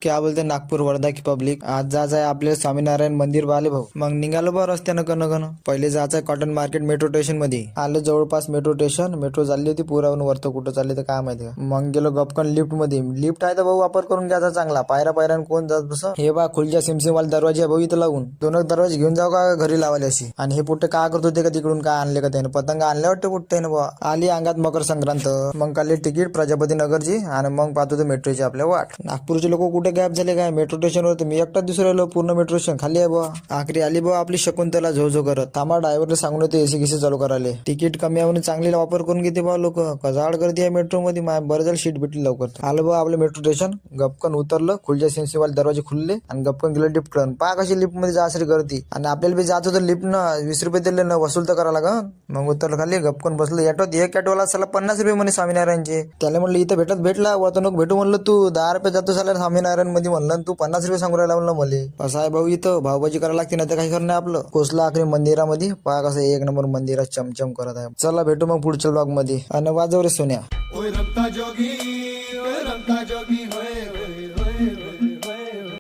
क्या बोलते नागपूर वर्धा की पब्लिक, आज जायचं आहे आपल्याला स्वामीनारायण मंदिर पाहिले भाऊ. मग निघालो बा रस्त्यानं कन पहिले जायचं आहे कॉटन मार्केट मेट्रो स्टेशन मध्ये. आलं जवळपास मेट्रो स्टेशन, मेट्रो चालली होती पुरावरून वरतं कुठं चालली तर काय माहिती का. मग गेलो गपकन लिफ्ट मध्ये. लिफ्ट आहे तर भाऊ वापर करून घ्यायचा चांगला, पायऱ्या कोण जात बसं. हे बा खुलच्या सिमसिमवाले दरवाजे भाऊ इथं लावून, दोन दरवाजे घेऊन जाऊ का घरी लावायला अशी. आणि हे पुट्टे काय करत होते का तिकडून काय आणले का त्याने, पतंग आणले वाटते पुट्टे ना बा. आली अंगात मकर संक्रांत. मग काढली तिकीट प्रजापती नगरची आणि मग पाहतो तो मेट्रोची आपल्या वाट. नागपूरचे लोक कुठे गॅप झाले काय मेट्रो स्टेशनवर. तर मी एकटाच दिसून राहिलो, पूर्ण मेट्रो स्टेशन खाली आहे बा. आखरी आली बा आपली शकुंतला झो करत. थांबा ड्रायव्हरला सांगून येते एसी गिसी चालू करायला. तिकीट कमी आहे म्हणून चांगली वापर करून घेते बा लोक. कजाड गर्दी आहे मेट्रो मध्ये, बरं झालं शीट भेटली लवकर. आलं बा आपलं मेट्रो स्टेशन, गपकन उतरलं, खुलच्या सेन्सिवाले दरवाजे खुलले आणि गपकन गेलं लिफ्ट कडून. पहा कशी लिफ्ट मध्ये जायची गर्दी. आणि आपल्याला बी जायचं होतं लिफ्ट न 20 रुपये दिले न वसूल तर करावं लागन. मग उतरलं खाली, गपकन बसलं ॲटोत. एक ॲटोला साला 50 रुपये म्हणे स्वामीनारायणचे. त्याला म्हणलं इथं भेटला वाहतूक भेटू म्हणलं, तू 10 रुपये जातो साला स्वामीनारायण मध्ये म्हणलं, तू 50 रुपये सांगू राहिला म्हणलं मले. असं आहे भाऊ इथं भाऊबाजी करायला लागते ना, तर काही खरं नाही आपलं. पोचला आखरी मंदिरामध्ये. पहा कसं एक नंबर मंदिरात चमचम करत आहे. चला भेटू मग पुढच्या ब्लॉग मध्ये. आणि वाजव रे सोन्या. ओय रंता जोगी, ओय रंता जोगी होय.